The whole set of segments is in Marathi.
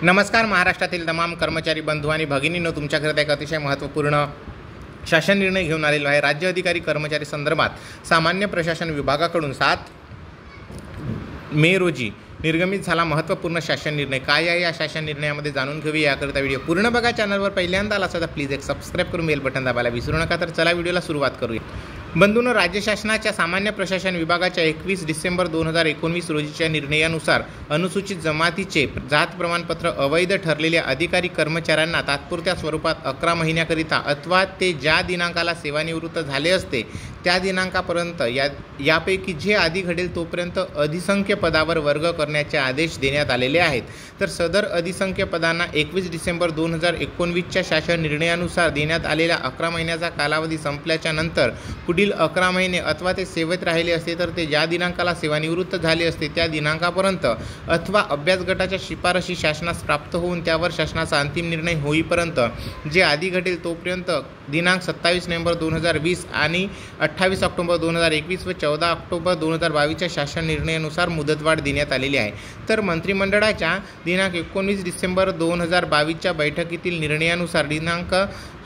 नमस्कार। महाराष्ट्रातील तमाम कर्मचारी बंधू आणि भगिनींनो, तुमच्याकरिता एक अतिशय महत्त्वपूर्ण शासन निर्णय घेऊन आलेलो आहे। राज्य अधिकारी कर्मचारी संदर्भात सामान्य प्रशासन विभागाकडून 7 मे रोजी निर्गमित झाला महत्त्वपूर्ण शासन निर्णय। काय आहे या शासन निर्णयामध्ये जाणून घेऊया। याकरिता व्हिडिओ पूर्ण बघा। चॅनलवर पहिल्यांदा आला असेल तर प्लीज एक सबस्क्राइब करून बेल बटन दाबायला विसरू नका। तर चला व्हिडिओला सुरुवात करूया। बंधूंनो, राज्य शासनाच्या सामान्य प्रशासन विभागाच्या 21 डिसेंबर 2019 रोजीच्या निर्णयानुसार अनुसूचित जमातीचे जात प्रमाणपत्र अवैध ठरलेल्या अधिकारी कर्मचाऱ्यांना तात्पुरत्या स्वरूपात 11 महिन्याकरिता अथवा ते ज्या दिनांकाला सेवानिवृत्त झाले असते त्या दिनांकापर्यंत यापैकी जे आधी घडेल तोपर्यंत अधिसंख्य पदावर वर्ग करण्याचे आदेश देण्यात आलेले आहेत। तर सदर अधिसंख्य पदांना 21 डिसेंबर 2019च्या शासन निर्णयानुसार देण्यात आलेल्या 11 महिन्याचा कालावधी संपल्याच्या नंतर पुढील 11 महिने अथवा ते सेवेत राहिले असते तर ते ज्या दिनांकाला सेवानिवृत्त झाले असते त्या दिनांकापर्यंत अथवा अभ्यास गटाच्या शिफारशी शासनास प्राप्त होऊन त्यावर शासनाचा अंतिम निर्णय होईपर्यंत जे आधी घडेल तोपर्यंत दिनांक 27 नोव्हेंबर 2020 आणि 28 ऑक्टोबर 2021 व 14 ऑक्टोबर 2022च्या शासन निर्णयानुसार मुदतवाढ देण्यात आलेली आहे। तर मंत्रिमंडळाच्या दिनांक 19 डिसेंबर 2022च्या बैठकीतील निर्णयानुसार दिनांक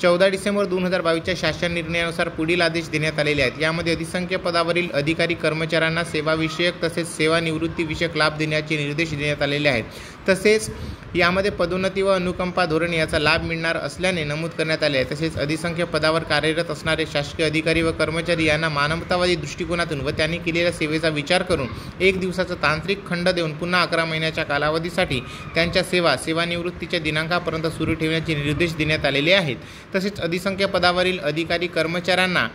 14 डिसेंबर 2022च्या शासन निर्णयानुसार पुढील आदेश देण्यात आलेले आहेत। यामध्ये अधिसंख्य पदावरील अधिकारी कर्मचाऱ्यांना सेवाविषयक तसेच सेवानिवृत्तीविषयक लाभ देण्याचे निर्देश देण्यात आलेले आहेत। तसेच यामध्ये पदोन्नती व अनुकंपा धोरण याचा लाभ मिळणार असल्याने नमूद करण्यात आले आहे। तसेच अधिसंख्य पदावर कार्यरत असणारे शासकीय अधिकारी व कर्मचारी यांना मानवतावादी दृष्टिकोनातून व त्यांनी केलेल्या सेवेचा विचार करून 1 दिवसाचा तांत्रिक खंड देऊन पुन्हा 11 महिन्याच्या कालावधीसाठी त्यांच्या सेवानिवृत्तीच्या दिनांकापर्यंत सुरू ठेवण्याचे निर्देश देण्यात आलेले आहेत। तसेच अधिसंख्य पदावरील अधिकारी कर्मचाऱ्यांना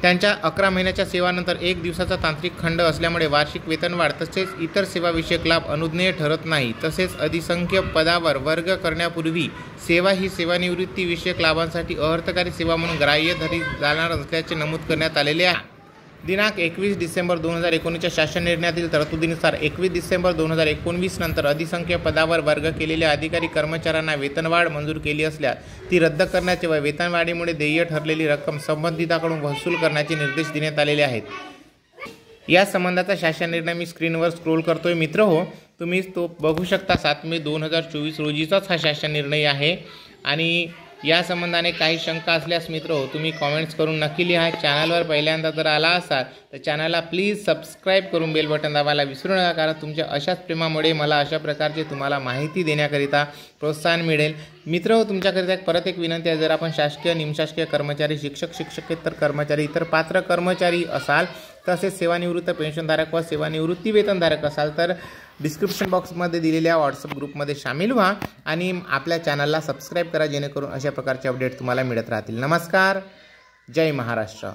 त्यांच्या 11 महिन्याच्या सेवानंतर 1 दिवसाचा तांत्रिक खंड असल्यामुळे वार्षिक वेतनवाढ तसेच इतर सेवाविषयक लाभ अनुज्ञेय ठरत नाही। तसेच अधिसंख्य पदावर वर्ग करण्यापूर्वी सेवा ही सेवानिवृत्तीविषयक लाभांसाठी अर्थकारी सेवा म्हणून ग्राह्य धरली जाणार असल्याचे नमूद करण्यात आलेले आहे। दिनांक 21 डिसेंबर 2019च्या शासन निर्णयातील तरतुदीनुसार 21 डिसेंबर 2019 नंतर अधिसंख्य पदावर वर्ग केलेल्या अधिकारी कर्मचाऱ्यांना वेतनवाढ मंजूर केली असल्यास ती रद्द करण्याचे व वेतनवाढीमुळे देय ठरलेली रक्कम संबंधिताकडून वसूल करण्याचे निर्देश देण्यात आलेले आहेत। या संबंधाचा शासन निर्णय मी स्क्रीनवर स्क्रोल करतोय मित्रहो, तुम्ही तो बघू शकता। 7 मे 2024 रोजीचाच हा शासन निर्णय आहे आणि या संबंधाने काही शंका असल्यास मित्रो तुम्ही कमेंट्स करून नक्की लिहा। चॅनलवर पहिल्यांदा जर आला असाल तर चॅनलला प्लीज सबस्क्राइब करून बेल बटन दाबायला विसरू नका, कारण तुमच्या अशाच प्रेमामुळे मला अशा प्रकारचे तुम्हाला माहिती देण्याकरिता प्रोत्साहन मिळेल। मित्रो, तुमच्याकरिता परत एक विनंती आहे, जर आपण शासकीय निमशासकीय कर्मचारी शिक्षकेतर कर्मचारी इतर पात्र कर्मचारी असाल तसेच सेवानिवृत्त पेन्शनधारक व सेवानिवृत्ती वेतनधारक असाल तर डिस्क्रिप्शन बॉक्समध्ये दिलेल्या व्हॉट्सअप ग्रुपमध्ये सामील व्हा आणि आपल्या चॅनलला सबस्क्राइब करा, जेणेकरून अशा प्रकारचे अपडेट तुम्हाला मिळत राहतील। नमस्कार, जय महाराष्ट्र।